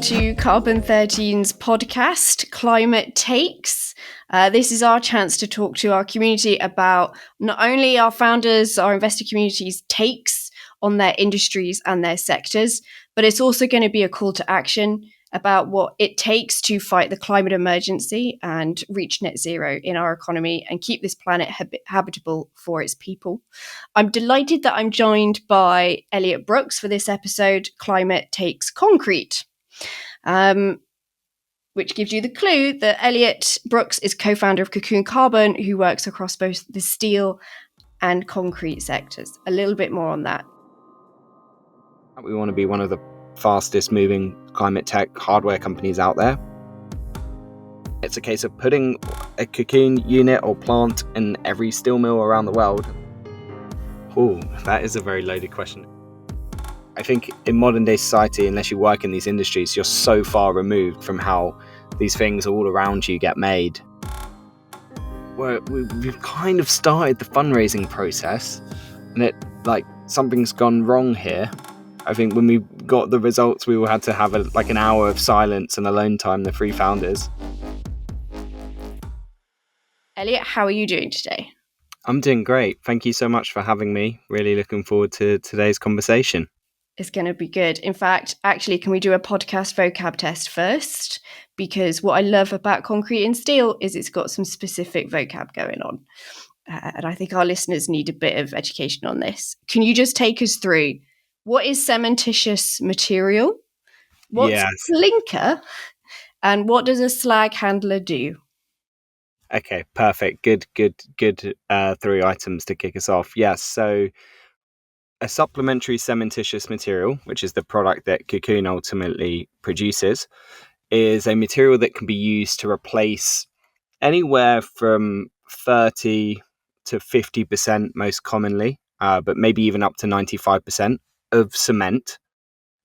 to Carbon13's podcast, Climate Takes. This is our chance to talk to our community about not only our founders, our investor community's takes on their industries and their sectors, but it's also going to be a call to action about what it takes to fight the climate emergency and reach net zero in our economy and keep this planet habitable for its people. I'm delighted that I'm joined by Eliot Brooks for this episode, Climate Takes Concrete, which gives you the clue that Eliot Brooks is co-founder of Cocoon Carbon, who works across both the steel and concrete sectors. A little bit more on that. We want to be one of the fastest moving climate tech hardware companies out there. It's a case of putting a cocoon unit or plant in every steel mill around the world. Oh, that is a very loaded question. I think in modern day society, unless you work in these industries, you're so far removed from how these things all around you get made. We've kind of started the fundraising process, and something's gone wrong here. I think when we got the results, we all had to have an hour of silence and alone time, the three founders. Elliot, how are you doing today? I'm doing great. Thank you so much for having me. Really looking forward to today's conversation. It's going to be good. In fact, actually, can we do a podcast vocab test first? Because what I love about concrete and steel is it's got some specific vocab going on. And I think our listeners need a bit of education on this. Can you just take us through what is cementitious material? What's clinker? And what does a slag handler do? Okay, perfect. Good. Three items to kick us off. Yes, so a supplementary cementitious material, which is the product that Cocoon ultimately produces, is a material that can be used to replace anywhere from 30 to 50% most commonly, but maybe even up to 95% of cement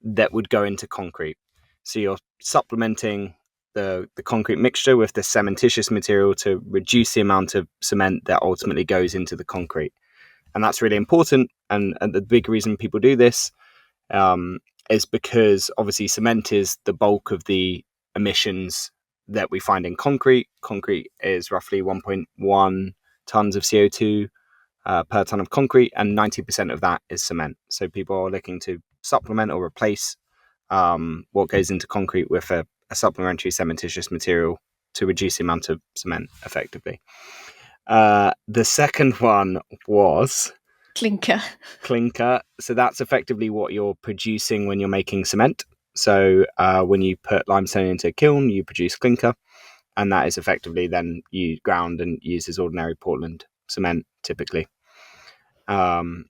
that would go into concrete. So you're supplementing the concrete mixture with the cementitious material to reduce the amount of cement that ultimately goes into the concrete. And that's really important. And the big reason people do this is because obviously cement is the bulk of the emissions that we find in concrete. Concrete is roughly 1.1 tons of CO2 per ton of concrete, and 90% of that is cement. So people are looking to supplement or replace what goes into concrete with a supplementary cementitious material to reduce the amount of cement effectively. The second one was Clinker. So that's effectively what you're producing when you're making cement. So when you put limestone into a kiln, you produce clinker, and that is effectively then you ground and used as ordinary Portland cement typically. And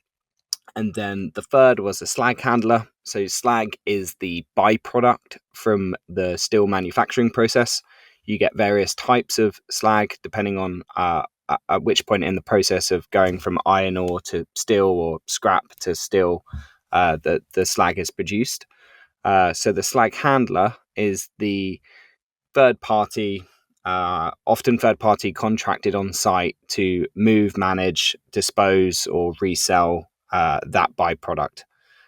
then the third was a slag handler. So slag is the byproduct from the steel manufacturing process. You get various types of slag depending on at which point in the process of going from iron ore to steel or scrap to steel the slag is produced. So the slag handler is the often third party contracted on site to move, manage, dispose or resell that byproduct.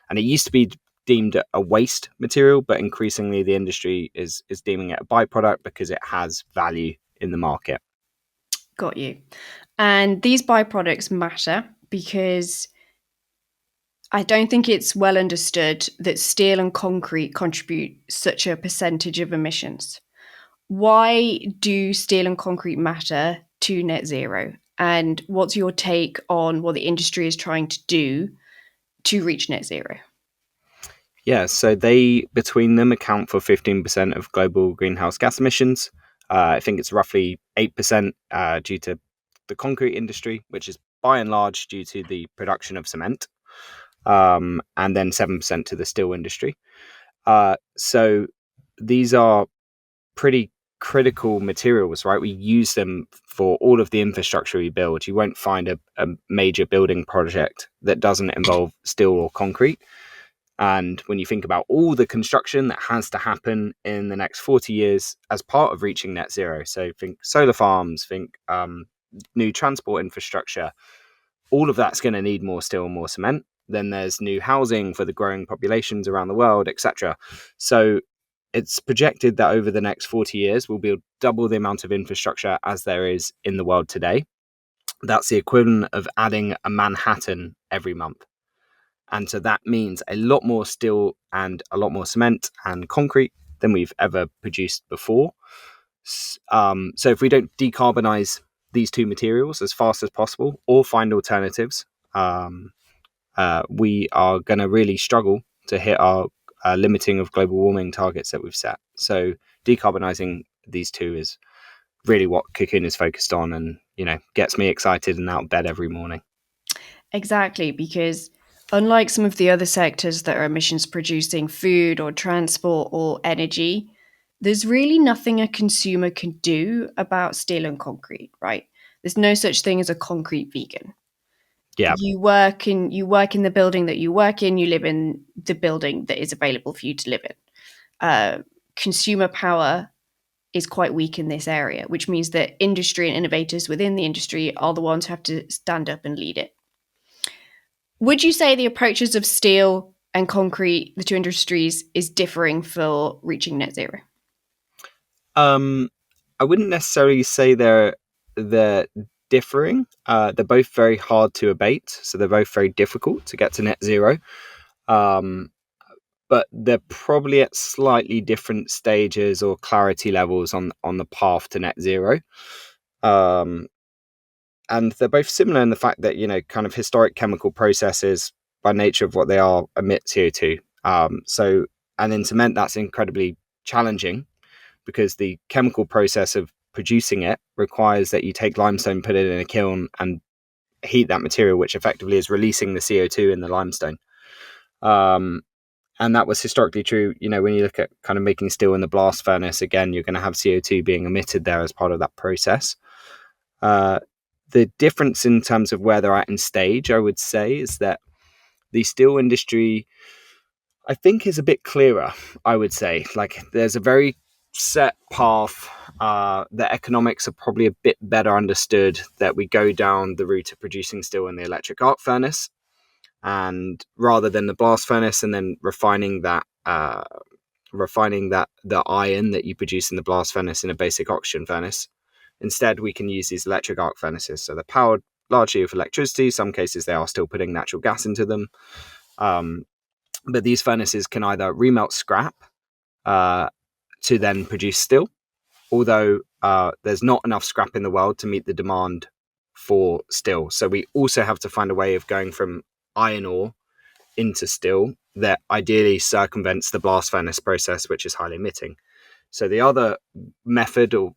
And it used to be deemed a waste material, but increasingly the industry is deeming it a byproduct because it has value in the market. Got you. And these byproducts matter because I don't think it's well understood that steel and concrete contribute such a percentage of emissions. Why do steel and concrete matter to net zero? And what's your take on what the industry is trying to do to reach net zero? Yeah, so they, between them, account for 15% of global greenhouse gas emissions. I think it's roughly 8% due to the concrete industry, which is by and large due to the production of cement, and then 7% to the steel industry. So these are pretty critical materials, right? We use them for all of the infrastructure we build. You won't find a major building project that doesn't involve steel or concrete. And when you think about all the construction that has to happen in the next 40 years as part of reaching net zero, so think solar farms, think new transport infrastructure, all of that's going to need more steel and more cement. Then there's new housing for the growing populations around the world, etc. So it's projected that over the next 40 years, we'll build double the amount of infrastructure as there is in the world today. That's the equivalent of adding a Manhattan every month. And so that means a lot more steel and a lot more cement and concrete than we've ever produced before. So if we don't decarbonize these two materials as fast as possible or find alternatives, we are going to really struggle to hit our limiting of global warming targets that we've set. So decarbonizing these two is really what Cocoon is focused on, and gets me excited and out of bed every morning. Exactly, because unlike some of the other sectors that are emissions producing, food or transport or energy, there's really nothing a consumer can do about steel and concrete, right? There's no such thing as a concrete vegan. Yeah. You work in the building that you work in, you live in the building that is available for you to live in. Consumer power is quite weak in this area, which means that industry and innovators within the industry are the ones who have to stand up and lead it. Would you say the approaches of steel and concrete, the two industries, is differing for reaching net zero? I wouldn't necessarily say they're differing. They're both very hard to abate, so they're both very difficult to get to net zero. But they're probably at slightly different stages or clarity levels on the path to net zero. And they're both similar in the fact that, kind of historic chemical processes, by nature of what they are, emit CO2. And in cement, that's incredibly challenging because the chemical process of producing it requires that you take limestone, put it in a kiln, and heat that material, which effectively is releasing the CO2 in the limestone. And that was historically true. When you look at kind of making steel in the blast furnace, again, you're going to have CO2 being emitted there as part of that process. The difference in terms of where they're at in stage, I would say, is that the steel industry, I think, is a bit clearer, I would say. Like, there's a very set path. The economics are probably a bit better understood, that we go down the route of producing steel in the electric arc furnace, and rather than the blast furnace, and then refining that the iron that you produce in the blast furnace in a basic oxygen furnace. Instead, we can use these electric arc furnaces. So they're powered largely with electricity. In some cases, they are still putting natural gas into them. But these furnaces can either remelt scrap to then produce steel, although there's not enough scrap in the world to meet the demand for steel. So we also have to find a way of going from iron ore into steel that ideally circumvents the blast furnace process, which is highly emitting. So the other method of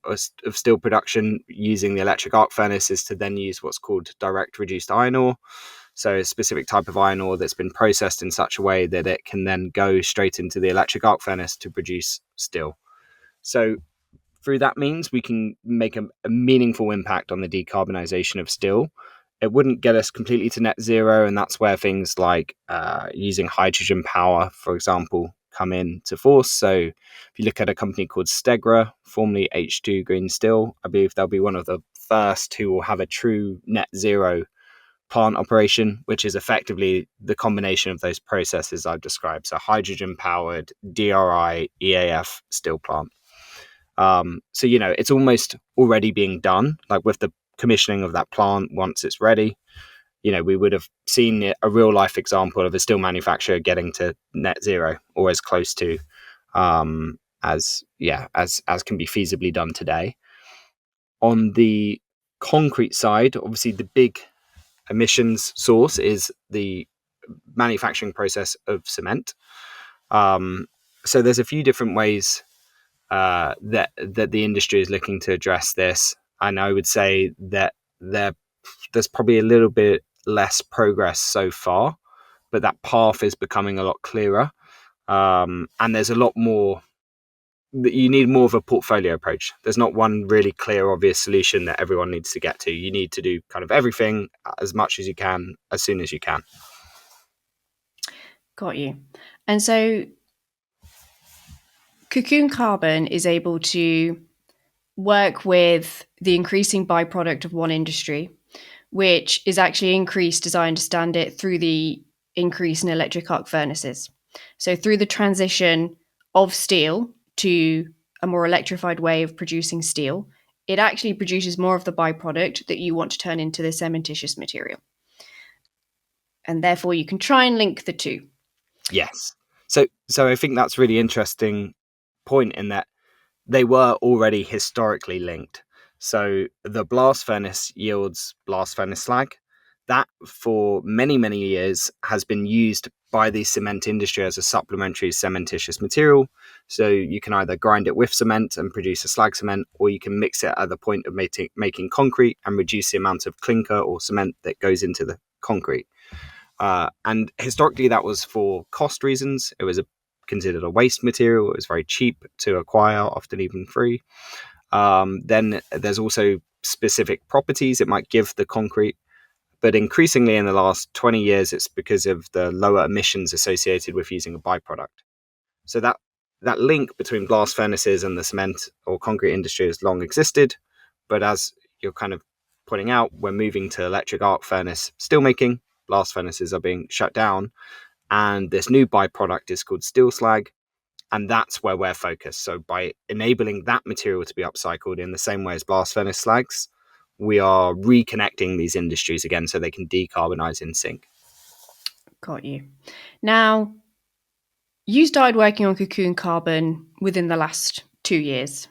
steel production using the electric arc furnace is to then use what's called direct reduced iron ore. So a specific type of iron ore that's been processed in such a way that it can then go straight into the electric arc furnace to produce steel. So through that means, we can make a meaningful impact on the decarbonization of steel. It wouldn't get us completely to net zero, and that's where things like using hydrogen power, for example, come into force. So if you look at a company called Stegra, formerly H2 Green Steel, I believe they'll be one of the first who will have a true net zero plant operation, which is effectively the combination of those processes I've described. So hydrogen powered DRI EAF steel plant. So, it's almost already being done, like with the commissioning of that plant. Once it's ready, we would have seen a real life example of a steel manufacturer getting to net zero, or as close to as can be feasibly done today. On the concrete side, obviously the big emissions source is the manufacturing process of cement. So there's a few different ways that the industry is looking to address this, and I would say that there's probably a little bit less progress so far, but that path is becoming a lot clearer, and there's a lot more. You need more of a portfolio approach. There's not one really clear, obvious solution that everyone needs to get to. You need to do kind of everything as much as you can, as soon as you can. Got you. And so Cocoon Carbon is able to work with the increasing byproduct of one industry, which is actually increased, as I understand it, through the increase in electric arc furnaces. So through the transition of steel to a more electrified way of producing steel, it actually produces more of the byproduct that you want to turn into this cementitious material. And therefore, you can try and link the two. Yes. So I think that's really interesting point in that they were already historically linked. So the blast furnace yields blast furnace slag. That for many, many years has been used by the cement industry as a supplementary cementitious material. So you can either grind it with cement and produce a slag cement, or you can mix it at the point of making concrete and reduce the amount of clinker or cement that goes into the concrete. And historically, that was for cost reasons. It was considered a waste material. It was very cheap to acquire, often even free. Then there's also specific properties it might give the concrete. But increasingly in the last 20 years, it's because of the lower emissions associated with using a byproduct. So that link between blast furnaces and the cement or concrete industry has long existed. But as you're kind of pointing out, we're moving to electric arc furnace steelmaking. Blast furnaces are being shut down. And this new byproduct is called steel slag. And that's where we're focused. So by enabling that material to be upcycled in the same way as blast furnace slags, we are reconnecting these industries again so they can decarbonize in sync. Got you. Now, you started working on Cocoon Carbon within the last 2 years,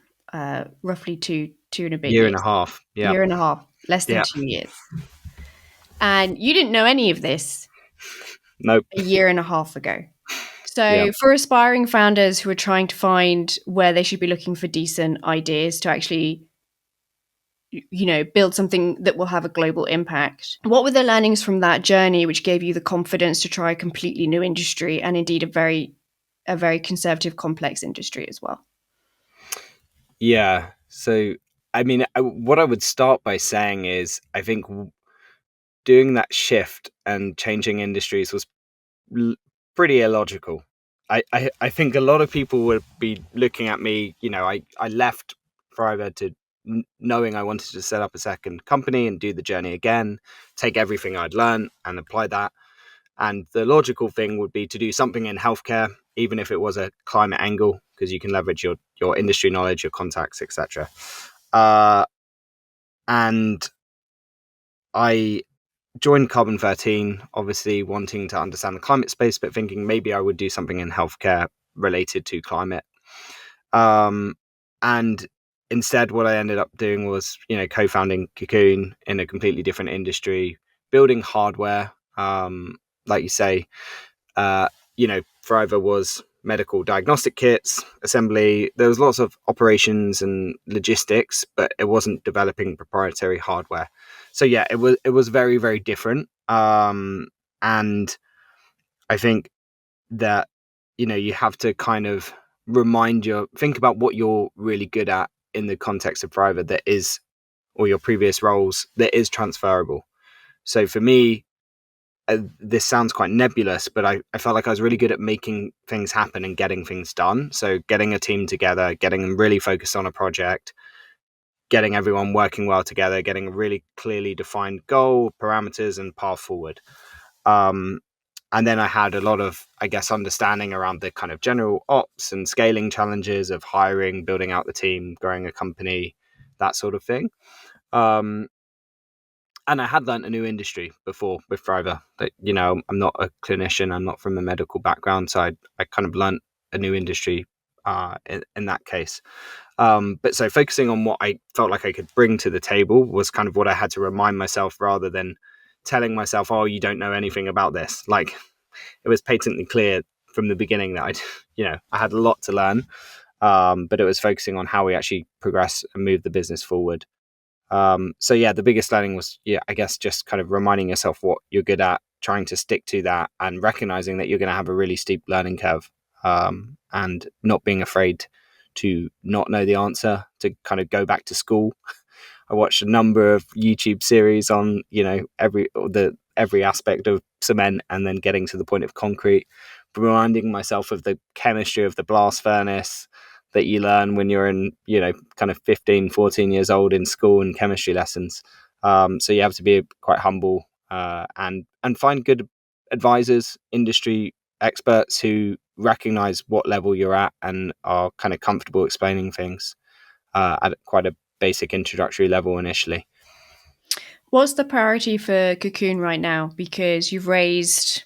roughly two and a bit Year years. and a half. Yeah. Year and a half, less than 2 years. And you didn't know any of this Nope. a year and a half ago. So for aspiring founders who are trying to find where they should be looking for decent ideas to actually, build something that will have a global impact, what were the learnings from that journey which gave you the confidence to try a completely new industry, and indeed a very conservative, complex industry as well? Yeah. So, I mean, what I would start by saying is I think doing that shift and changing industries was pretty illogical. I think a lot of people would be looking at me, I left Fiverr to knowing I wanted to set up a second company and do the journey again, take everything I'd learned and apply that. And the logical thing would be to do something in healthcare, even if it was a climate angle, because you can leverage your industry knowledge, your contacts, etc. And I joined Carbon13, obviously wanting to understand the climate space, but thinking maybe I would do something in healthcare related to climate. And instead, what I ended up doing was, co-founding Cocoon in a completely different industry, building hardware. Like you say, Fiverr was medical diagnostic kits, assembly. There was lots of operations and logistics, but it wasn't developing proprietary hardware. So yeah, it was very, very different. And I think that, you have to kind of think about what you're really good at in the context of Fiverr that is, or your previous roles that is transferable. So for me, this sounds quite nebulous, but I felt like I was really good at making things happen and getting things done. So getting a team together, getting them really focused on a project, getting everyone working well together, getting a really clearly defined goal, parameters, and path forward. And then I had a lot of, I guess, understanding around the kind of general ops and scaling challenges of hiring, building out the team, growing a company, that sort of thing. And I had learned a new industry before with Fiverr. That, I'm not a clinician, I'm not from a medical background, so I kind of learned a new industry in that case. But so focusing on what I felt like I could bring to the table was kind of what I had to remind myself, rather than telling myself, oh, you don't know anything about this. Like, it was patently clear from the beginning that I had a lot to learn, but it was focusing on how we actually progress and move the business forward. So yeah, the biggest learning was, I guess just kind of reminding yourself what you're good at, trying to stick to that, and recognizing that you're going to have a really steep learning curve, and not being afraid to not know the answer, to kind of go back to school. I watched a number of YouTube series on, every aspect of cement, and then getting to the point of concrete, reminding myself of the chemistry of the blast furnace that you learn when you're in, kind of 15, 14 years old in school and chemistry lessons. So you have to be quite humble, and find good advisors, industry experts who recognize what level you're at and are kind of comfortable explaining things at quite a basic introductory level initially. What's the priority for Cocoon right now? Because you've raised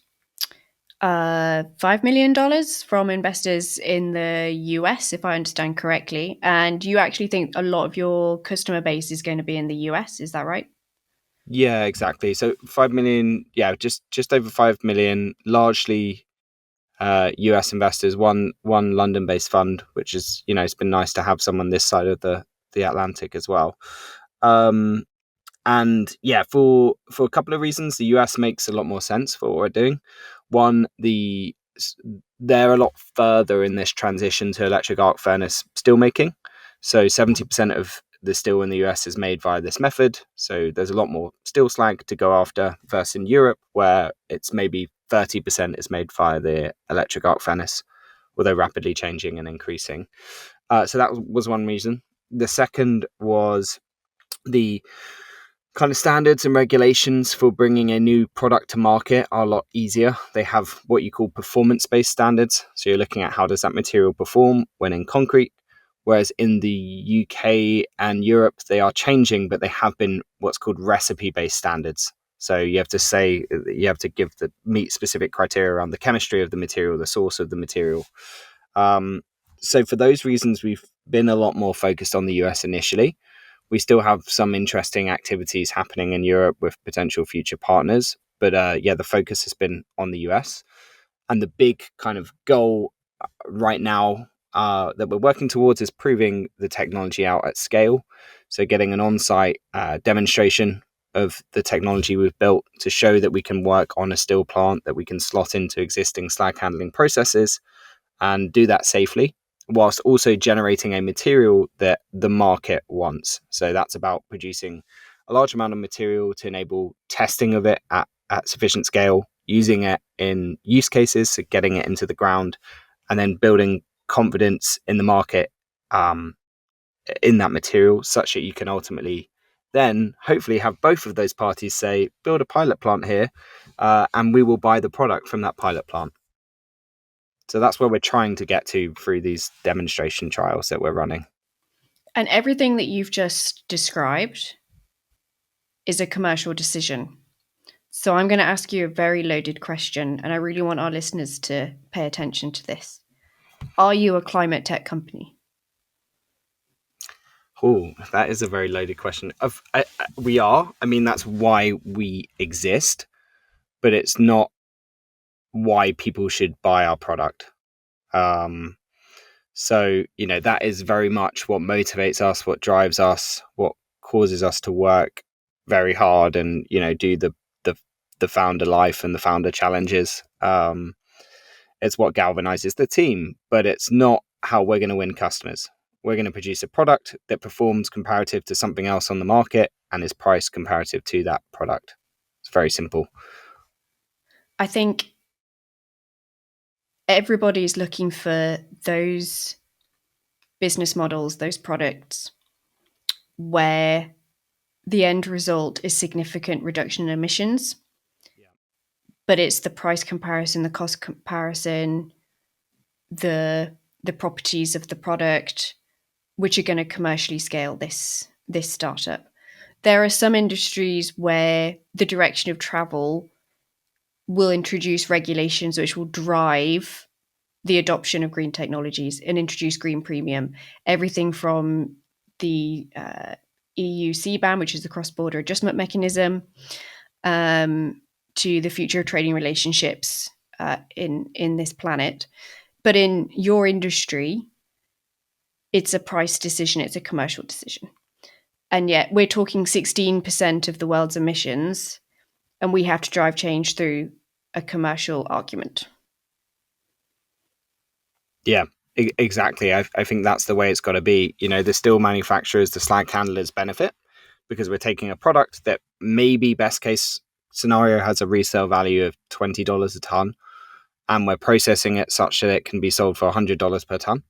$5 million from investors in the US, if I understand correctly. And you actually think a lot of your customer base is going to be in the US. Is that right? Yeah, exactly. So 5 million, just over 5 million, largely US investors, one London-based fund, which is, it's been nice to have someone this side of the Atlantic as well. And yeah, for a couple of reasons, the US makes a lot more sense for what we're doing. One, they're a lot further in this transition to electric arc furnace steelmaking. So 70% of the steel in the US is made via this method. So there's a lot more steel slag to go after versus in Europe, where it's maybe 30% is made via the electric arc furnace, although rapidly changing and increasing. So that was one reason. The second was the kind of standards and regulations for bringing a new product to market are a lot easier. They have what you call performance-based standards. So you're looking at how does that material perform when in concrete, whereas in the UK and Europe, they are changing, but they have been what's called recipe-based standards. So you have to give the meet specific criteria around the chemistry of the material, the source of the material. So for those reasons, we've been a lot more focused on the US initially. We still have some interesting activities happening in Europe with potential future partners. But the focus has been on the US. And the big kind of goal right now that we're working towards is proving the technology out at scale. So getting an on-site demonstration of the technology we've built to show that we can work on a steel plant, that we can slot into existing slag handling processes and do that safely, whilst also generating a material that the market wants. So that's about producing a large amount of material to enable testing of it at sufficient scale, using it in use cases, so getting it into the ground, and then building confidence in the market in that material such that you can ultimately then hopefully have both of those parties say, build a pilot plant here, and we will buy the product from that pilot plant. So that's where we're trying to get to through these demonstration trials that we're running. And everything that you've just described is a commercial decision. So I'm going to ask you a very loaded question, and I really want our listeners to pay attention to this. Are you a climate tech company? Oh, that is a very loaded question. We are. I mean, that's why we exist, but it's not why people should buy our product. So, that is very much what motivates us, what drives us, what causes us to work very hard and, do the founder life and the founder challenges. It's what galvanizes the team, but it's not how we're going to win customers. We're going to produce a product that performs comparative to something else on the market and is priced comparative to that product. It's very simple. I think everybody's looking for those business models, those products where the end result is significant reduction in emissions. Yeah. But it's the price comparison, the cost comparison, the properties of the product, which are going to commercially scale this startup. There are some industries where the direction of travel will introduce regulations which will drive the adoption of green technologies and introduce green premium. Everything from the EU CBAM, which is the cross-border adjustment mechanism, to the future of trading relationships in this planet. But in your industry, it's a price decision, it's a commercial decision. And yet we're talking 16% of the world's emissions, and we have to drive change through a commercial argument. Yeah, exactly. I think that's the way it's got to be. The steel manufacturers, the slag handlers benefit because we're taking a product that maybe best case scenario has a resale value of $20 a ton, and we're processing it such that it can be sold for $100 per ton.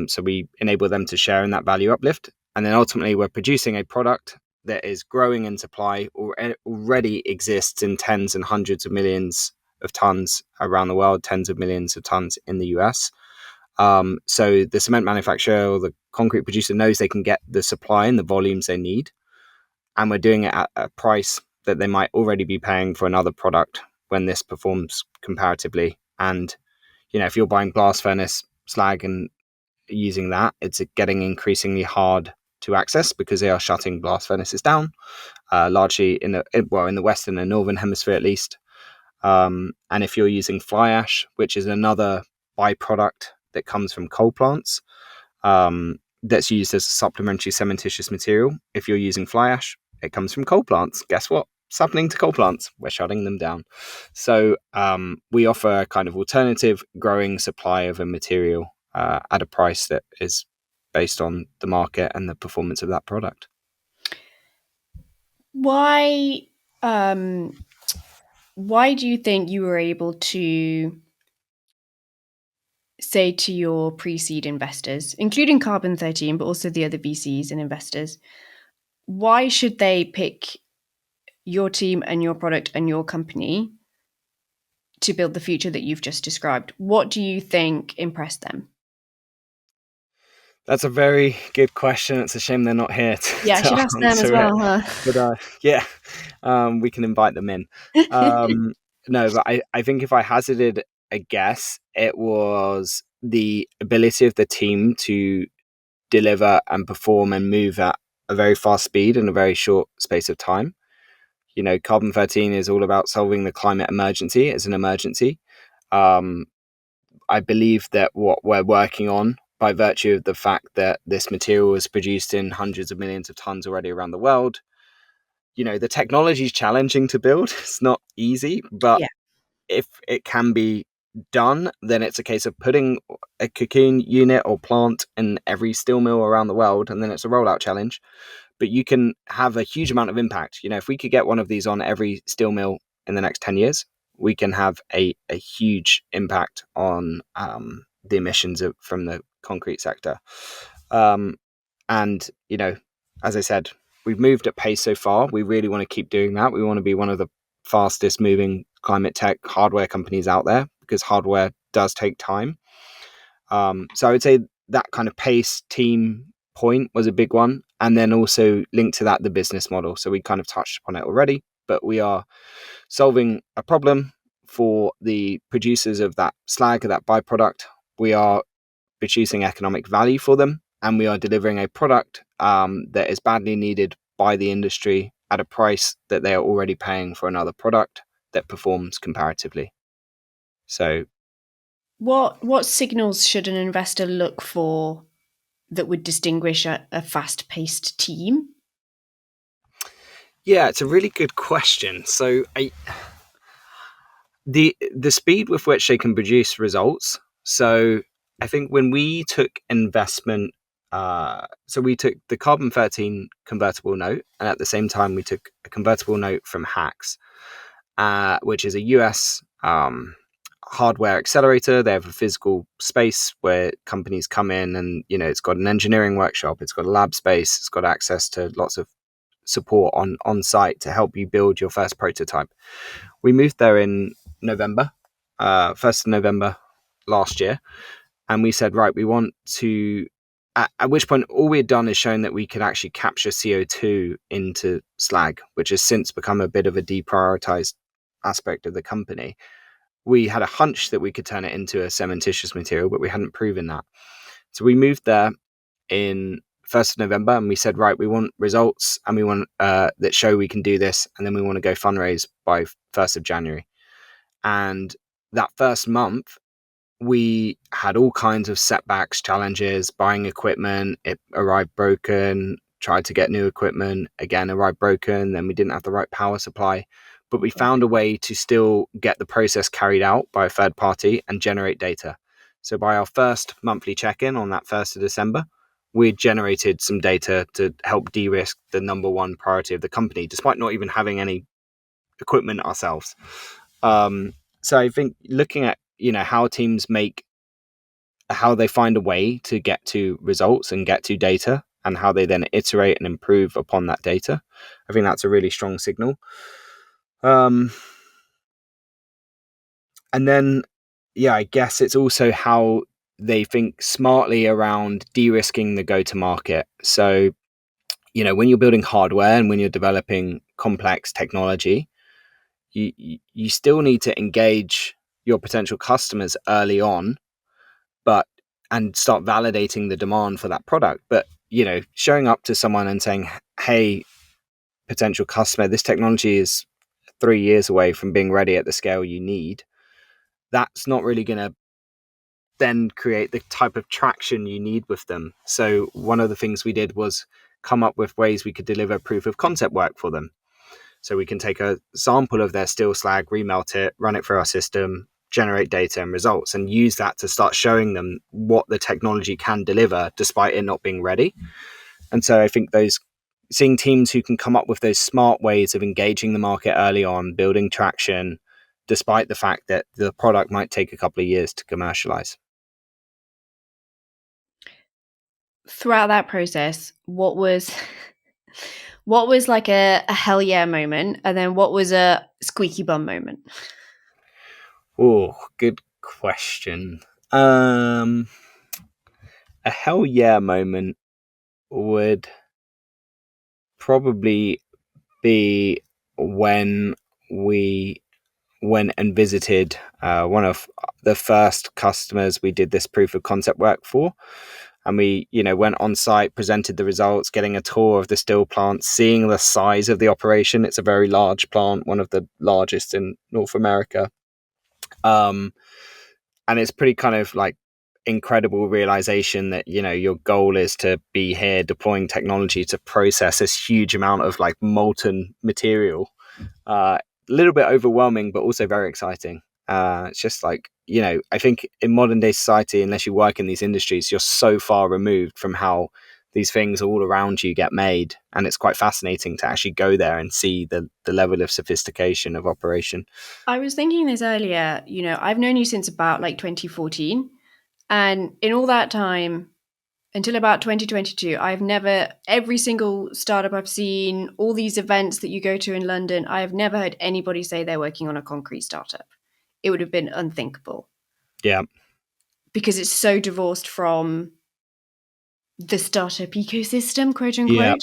So we enable them to share in that value uplift. And then ultimately we're producing a product that is growing in supply or already exists in tens and hundreds of millions of tons around the world, tens of millions of tons in the US. So the cement manufacturer or the concrete producer knows they can get the supply and the volumes they need. And we're doing it at a price that they might already be paying for another product when this performs comparatively. And, if you're buying blast furnace slag and using that, it's getting increasingly hard to access because they are shutting blast furnaces down, largely in the Western and Northern Hemisphere at least. And if you're using fly ash, which is another byproduct that comes from coal plants, that's used as a supplementary cementitious material. If you're using fly ash, it comes from coal plants. Guess what? It's happening to coal plants. We're shutting them down. So we offer a kind of alternative growing supply of a material at a price that is based on the market and the performance of that product. Why do you think you were able to say to your pre-seed investors, including Carbon13, but also the other VCs and investors, why should they pick your team and your product and your company to build the future that you've just described? What do you think impressed them? That's a very good question. It's a shame they're not here Yeah, I to should ask them as answer it. well, huh? But we can invite them in. No, but I think if I hazarded a guess, it was the ability of the team to deliver and perform and move at a very fast speed in a very short space of time. Carbon13 is all about solving the climate emergency as an emergency. I believe that what we're working on, by virtue of the fact that this material is produced in hundreds of millions of tons already around the world, the technology is challenging to build. It's not easy, but Yeah. if it can be done, then it's a case of putting a cocoon unit or plant in every steel mill around the world, and then it's a rollout challenge. But you can have a huge amount of impact. If we could get one of these on every steel mill in the next 10 years, we can have a huge impact on the emissions from the concrete sector. And, as I said, we've moved at pace so far. We really want to keep doing that. We want to be one of the fastest moving climate tech hardware companies out there because hardware does take time. So I would say that kind of pace team point was a big one. And then also linked to that, the business model. So we kind of touched upon it already, but we are solving a problem for the producers of that slag, of that byproduct. We are producing economic value for them, and we are delivering a product that is badly needed by the industry at a price that they are already paying for another product that performs comparatively. So What signals should an investor look for that would distinguish a fast-paced team? yeah, it's a really good question. So the speed with which they can produce results. So I think when we took investment, so we took the Carbon13 convertible note, and at the same time we took a convertible note from Hacks, which is a US hardware accelerator. They have a physical space where companies come in, and it's got an engineering workshop, it's got a lab space, it's got access to lots of support on site to help you build your first prototype. We moved there in November, 1st of November last year, and we said, right, we want to. At which point, all we had done is shown that we could actually capture CO2 into slag, which has since become a bit of a deprioritized aspect of the company. We had a hunch that we could turn it into a cementitious material, but we hadn't proven that. So we moved there in 1st of November, and we said, right, we want results, and we want that show we can do this, and then we want to go fundraise by 1st of January. And that first month, we had all kinds of setbacks, challenges, buying equipment. It arrived broken, tried to get new equipment, again, arrived broken. Then we didn't have the right power supply. But we found a way to still get the process carried out by a third party and generate data. So by our first monthly check-in on that 1st of December, we generated some data to help de-risk the number one priority of the company, despite not even having any equipment ourselves. So I think looking at how teams how they find a way to get to results and get to data, and how they then iterate and improve upon that data, I think that's a really strong signal. And then, yeah, I guess it's also how they think smartly around de-risking the go-to-market. So, when you're building hardware and when you're developing complex technology, you still need to engage your potential customers early on, but and start validating the demand for that product. But showing up to someone and saying, "Hey, potential customer, this technology is 3 years away from being ready at the scale you need," that's not really going to then create the type of traction you need with them. So one of the things we did was come up with ways we could deliver proof of concept work for them. So we can take a sample of their steel slag, remelt it, run it through our system, generate data and results, and use that to start showing them what the technology can deliver despite it not being ready. And so I think seeing teams who can come up with those smart ways of engaging the market early on, building traction, despite the fact that the product might take a couple of years to commercialize. Throughout that process, what was like a hell yeah moment, and then what was a squeaky bum moment? Oh, good question. A hell yeah moment would probably be when we went and visited one of the first customers we did this proof of concept work for. And we, went on site, presented the results, getting a tour of the steel plant, seeing the size of the operation. It's a very large plant, one of the largest in North America. And it's pretty kind of like incredible realization that your goal is to be here deploying technology to process this huge amount of like molten material. A little bit overwhelming, but also very exciting. It's just like, I think in modern day society, unless you work in these industries, you're so far removed from how these things all around you get made, and it's quite fascinating to actually go there and see the level of sophistication of operation. I was thinking this earlier, I've known you since about like 2014. And in all that time, until about 2022, every single startup I've seen, all these events that you go to in London, I have never heard anybody say they're working on a concrete startup. It would have been unthinkable. Yeah. Because it's so divorced from the startup ecosystem, quote unquote. Yeah.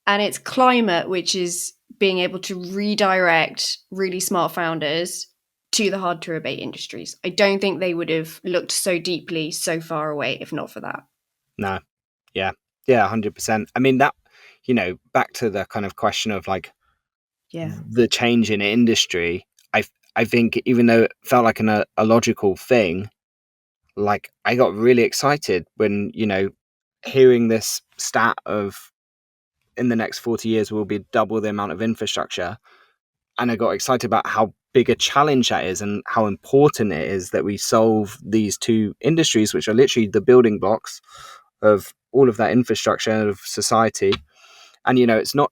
And it's climate, which is being able to redirect really smart founders to the hard to abate industries. I don't think they would have looked so deeply, so far away, if not for that. No. Yeah. 100%. I mean, that, back to the kind of question of like the change in industry, I think even though it felt like a logical thing, like I got really excited when, hearing this stat of in the next 40 years will be double the amount of infrastructure. And I got excited about how big a challenge that is and how important it is that we solve these two industries, which are literally the building blocks of all of that infrastructure of society. And, it's not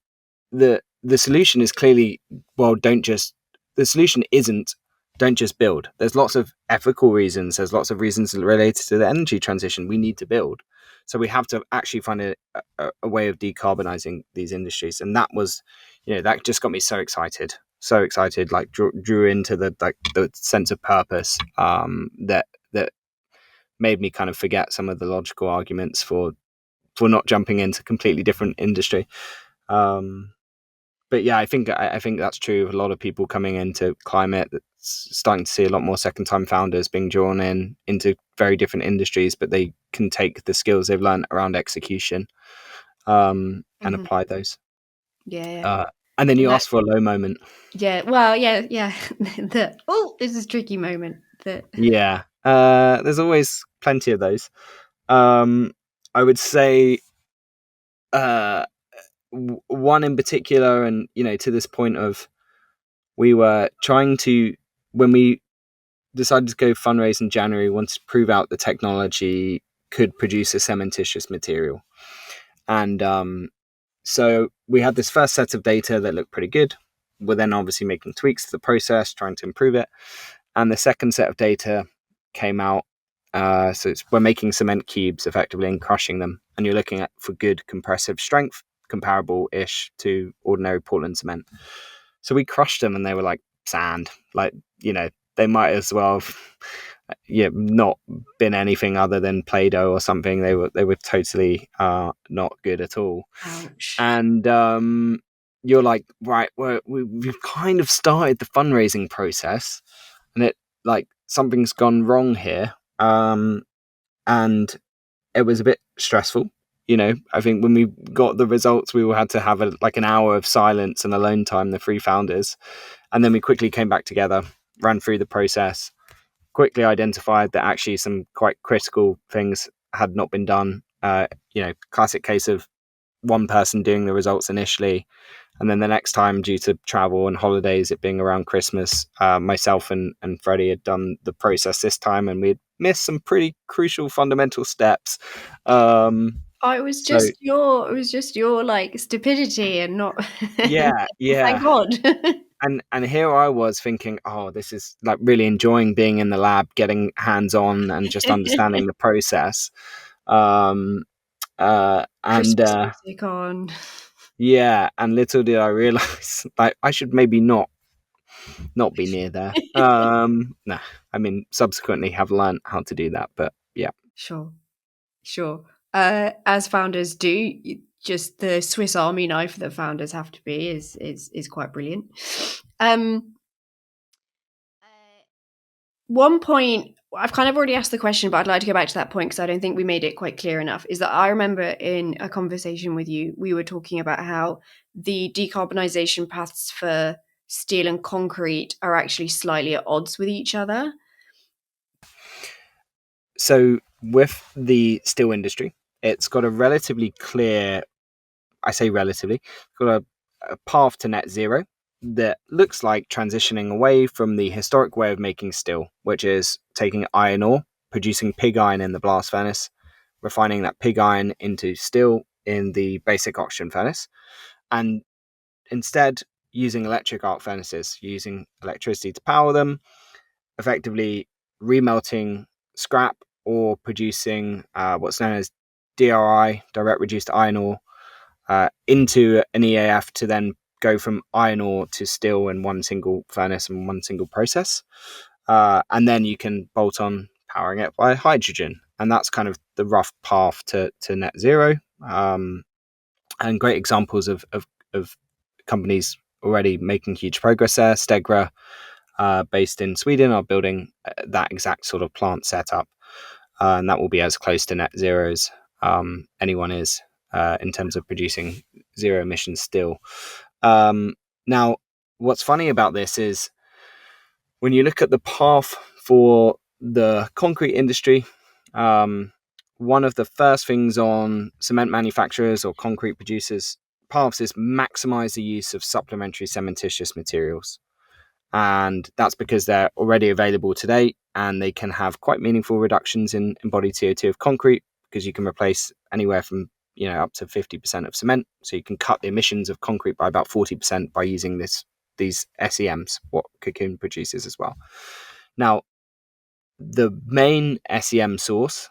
the solution is clearly, well, the solution isn't don't just build. There's lots of ethical reasons. There's lots of reasons related to the energy transition. We need to build. So we have to actually find a way of decarbonizing these industries. And that was, that just got me so excited, like drew into the sense of purpose that made me kind of forget some of the logical arguments for not jumping into completely different industry. But yeah, I think that's true of a lot of people coming into climate. That's starting to see a lot more second-time founders being drawn into very different industries, but they can take the skills they've learned around execution and apply those. Yeah. And then you ask for a low moment. Yeah. Well, yeah. This is a tricky moment. Yeah. There's always plenty of those. I would say one in particular, and to this point of we were trying to, when we decided to go fundraise in January, wanted to prove out the technology could produce a cementitious material. And so we had this first set of data that looked pretty good. We're then obviously making tweaks to the process, trying to improve it. And the second set of data came out. So we're making cement cubes effectively and crushing them. And you're looking at for good compressive strength, comparable-ish to ordinary Portland cement. So we crushed them and they were like sand. Like, they might as well have not been anything other than Play-Doh or something. They were totally not good at all. Ouch. And you're like, right, we've kind of started the fundraising process, and it like something's gone wrong here. And it was a bit stressful. I think when we got the results, we all had to have an hour of silence and alone time, the three founders. And then we quickly came back together, ran through the process, quickly identified that actually some quite critical things had not been done. Classic case of one person doing the results initially, and then the next time, due to travel and holidays, it being around Christmas, myself and Freddie had done the process this time, and we'd missed some pretty crucial fundamental steps. It was just your like stupidity and not. Yeah. Thank God. And here I was thinking, oh, this is like really enjoying being in the lab, getting hands on, and just understanding the process. And Christmas music on. yeah, and little did I realize, like, I should maybe not be near there. No, I mean, subsequently have learned how to do that, but yeah. Sure. As founders do, just the Swiss Army knife that founders have to be is quite brilliant. One point, I've kind of already asked the question, but I'd like to go back to that point because I don't think we made it quite clear enough, is that I remember in a conversation with you, we were talking about how the decarbonisation paths for steel and concrete are actually slightly at odds with each other. So with the steel industry, it's got a relatively clear, I say relatively, got a path to net zero that looks like transitioning away from the historic way of making steel, which is taking iron ore, producing pig iron in the blast furnace, refining that pig iron into steel in the basic oxygen furnace, and instead using electric arc furnaces, using electricity to power them, effectively remelting scrap or producing what's known as DRI, direct reduced iron ore, into an EAF to then go from iron ore to steel in one single furnace and one single process. And then you can bolt on powering it by hydrogen. And that's kind of the rough path to net zero. And great examples of companies already making huge progress there. Stegra, based in Sweden, are building that exact sort of plant setup. And that will be as close to net zero as anyone is in terms of producing zero emissions steel. Now, what's funny about this is when you look at the path for the concrete industry, one of the first things on cement manufacturers or concrete producers' paths is maximize the use of supplementary cementitious materials. And that's because they're already available today and they can have quite meaningful reductions in embodied CO2 of concrete, because you can replace anywhere from up to 50% of cement. So you can cut the emissions of concrete by about 40% by using these SEMs, what Cocoon produces as well. Now, the main SEM source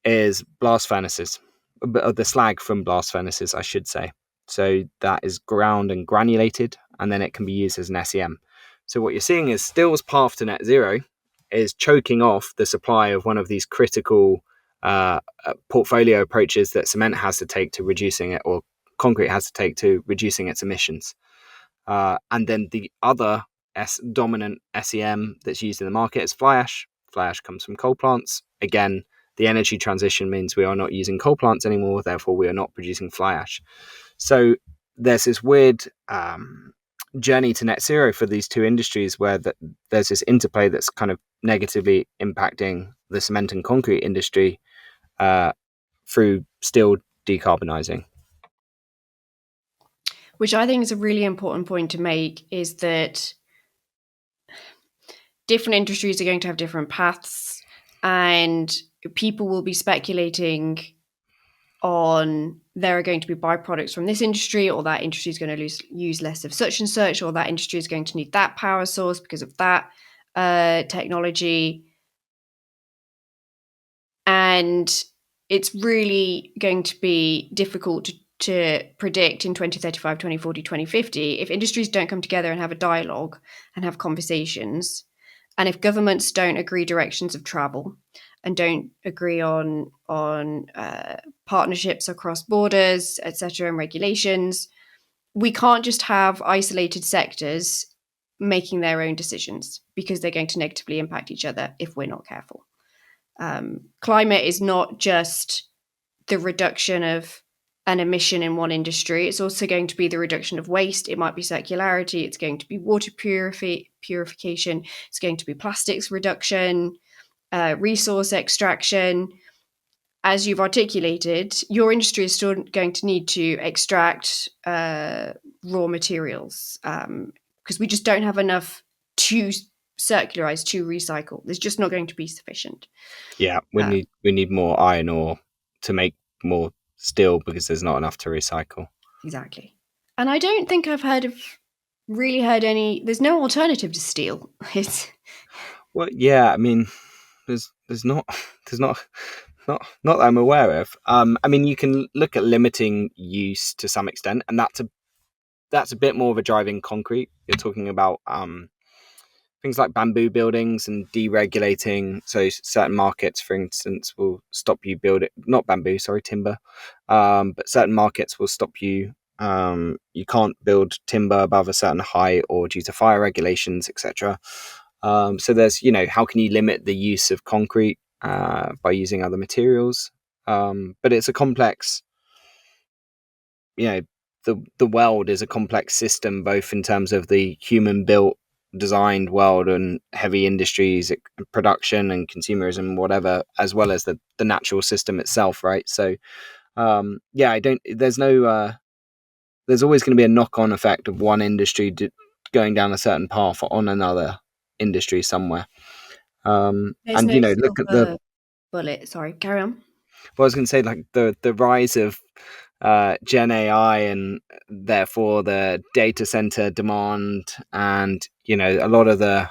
is blast furnaces, the slag from blast furnaces, I should say. So that is ground and granulated, and then it can be used as an SEM. So what you're seeing is steel's path to net zero is choking off the supply of one of these critical portfolio approaches that cement has to take to reducing it, or concrete has to take to reducing its emissions. And then the other dominant SEM that's used in the market is fly ash. Fly ash comes from coal plants. Again, the energy transition means we are not using coal plants anymore, therefore we are not producing fly ash. So there's this weird journey to net zero for these two industries where there's this interplay that's kind of negatively impacting the cement and concrete industry through steel decarbonising. Which I think is a really important point to make, is that different industries are going to have different paths, and people will be speculating on there are going to be byproducts from this industry, or that industry is going to use less of such and such, or that industry is going to need that power source because of that technology. And it's really going to be difficult to predict in 2035, 2040, 2050 if industries don't come together and have a dialogue and have conversations. And if governments don't agree directions of travel and don't agree on partnerships across borders, etc., and regulations, we can't just have isolated sectors making their own decisions, because they're going to negatively impact each other if we're not careful. Climate is not just the reduction of an emission in one industry. It's also going to be the reduction of waste. It might be circularity. It's going to be water purification. It's going to be plastics reduction, resource extraction. As you've articulated, your industry is still going to need to extract raw materials, because we just don't have enough to circularize, to recycle. There's just not going to be sufficient. Yeah, we need more iron ore to make more steel, because there's not enough to recycle. Exactly. And I don't think I've really heard any. There's no alternative to steel. It's Well, yeah, I mean, there's not not that I'm aware of. I mean, you can look at limiting use to some extent, and that's a bit more of a drive in concrete. You're talking about things like bamboo buildings and deregulating. So certain markets, for instance, will stop you building, not bamboo, sorry, timber. But certain markets will stop you. You can't build timber above a certain height, or due to fire regulations, etc. So there's, how can you limit the use of concrete by using other materials? But it's a complex, the world is a complex system, both in terms of the human built designed world and heavy industries, production and consumerism, whatever, as well as the natural system itself, right? So I don't, there's always going to be a knock-on effect of one industry going down a certain path on another industry somewhere. there's And no look at the silver bullet. Sorry, carry on. I was going to say, like, the rise of Gen AI, and therefore the data center demand, and a lot of the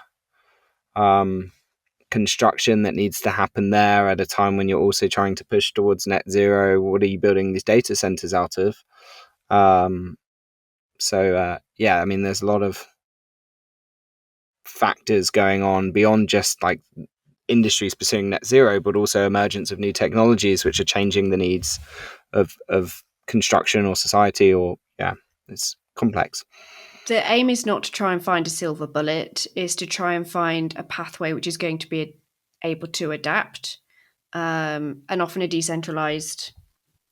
construction that needs to happen there at a time when you're also trying to push towards net zero. What are you building these data centers out of? I mean, there's a lot of factors going on beyond just like industries pursuing net zero, but also emergence of new technologies which are changing the needs of construction or society, or it's complex. The aim is not to try and find a silver bullet, is to try and find a pathway which is going to be able to adapt. And often a decentralized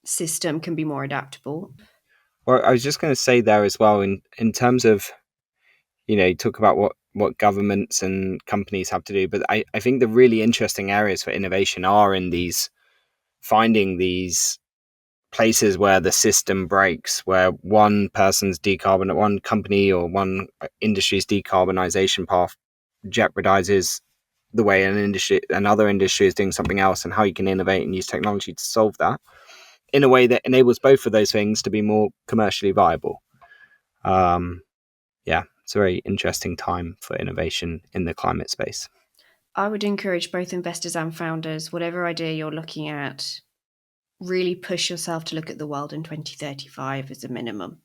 system can be more adaptable. Well, I was just going to say there as well, in terms of, you talk about what governments and companies have to do, but I think the really interesting areas for innovation are in finding these places where the system breaks, where one company or one industry's decarbonization path jeopardizes the way another industry is doing something else, and how you can innovate and use technology to solve that in a way that enables both of those things to be more commercially viable. It's a very interesting time for innovation in the climate space. I would encourage both investors and founders, whatever idea you're looking at, really push yourself to look at the world in 2035 as a minimum,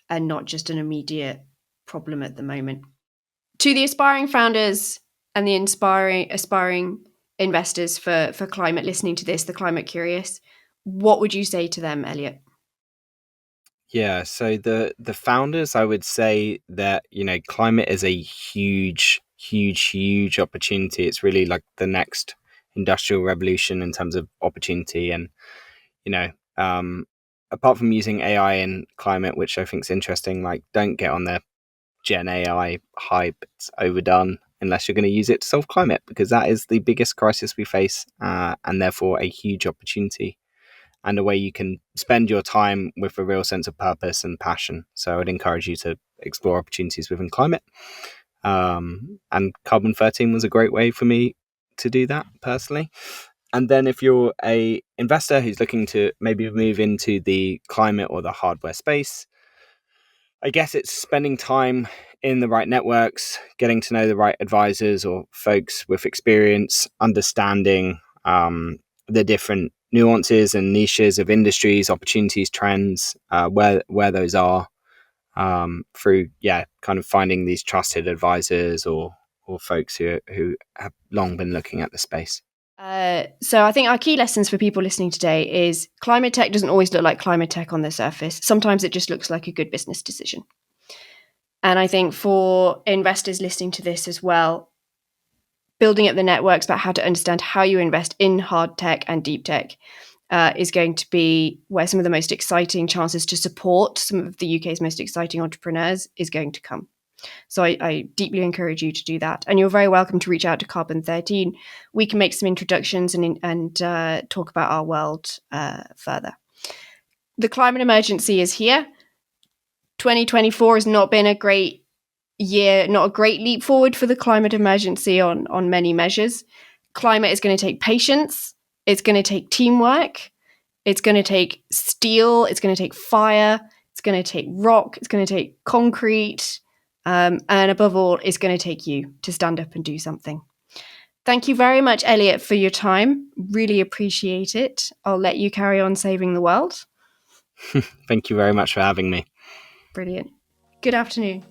and not just an immediate problem at the moment. To the aspiring founders and the aspiring investors for climate listening to this, the climate curious, what would you say to them, Elliot? Yeah, so the founders, I would say that climate is a huge opportunity. It's really like the next industrial revolution in terms of opportunity, and you know, apart from using AI in climate, which I think is interesting, like, don't get on the Gen AI hype. It's overdone unless you're going to use it to solve climate, because that is the biggest crisis we face, and therefore a huge opportunity, and a way you can spend your time with a real sense of purpose and passion. So I would encourage you to explore opportunities within climate. And Carbon13 was a great way for me to do that personally. And then if you're a investor who's looking to maybe move into the climate or the hardware space, I guess it's spending time in the right networks, getting to know the right advisors or folks with experience, understanding the different nuances and niches of industries, opportunities, trends, where those are, through kind of finding these trusted advisors or or folks who have long been looking at the space? So I think our key lessons for people listening today is climate tech doesn't always look like climate tech on the surface. Sometimes it just looks like a good business decision. And I think for investors listening to this as well, building up the networks about how to understand how you invest in hard tech and deep tech is going to be where some of the most exciting chances to support some of the UK's most exciting entrepreneurs is going to come. So I deeply encourage you to do that. And you're very welcome to reach out to Carbon13. We can make some introductions and talk about our world further. The climate emergency is here. 2024 has not been a great year, not a great leap forward for the climate emergency on many measures. Climate is going to take patience. It's going to take teamwork. It's going to take steel. It's going to take fire. It's going to take rock. It's going to take concrete. And above all, it's going to take you to stand up and do something. Thank you very much, Elliot, for your time. Really appreciate it. I'll let you carry on saving the world. Thank you very much for having me. Brilliant. Good afternoon.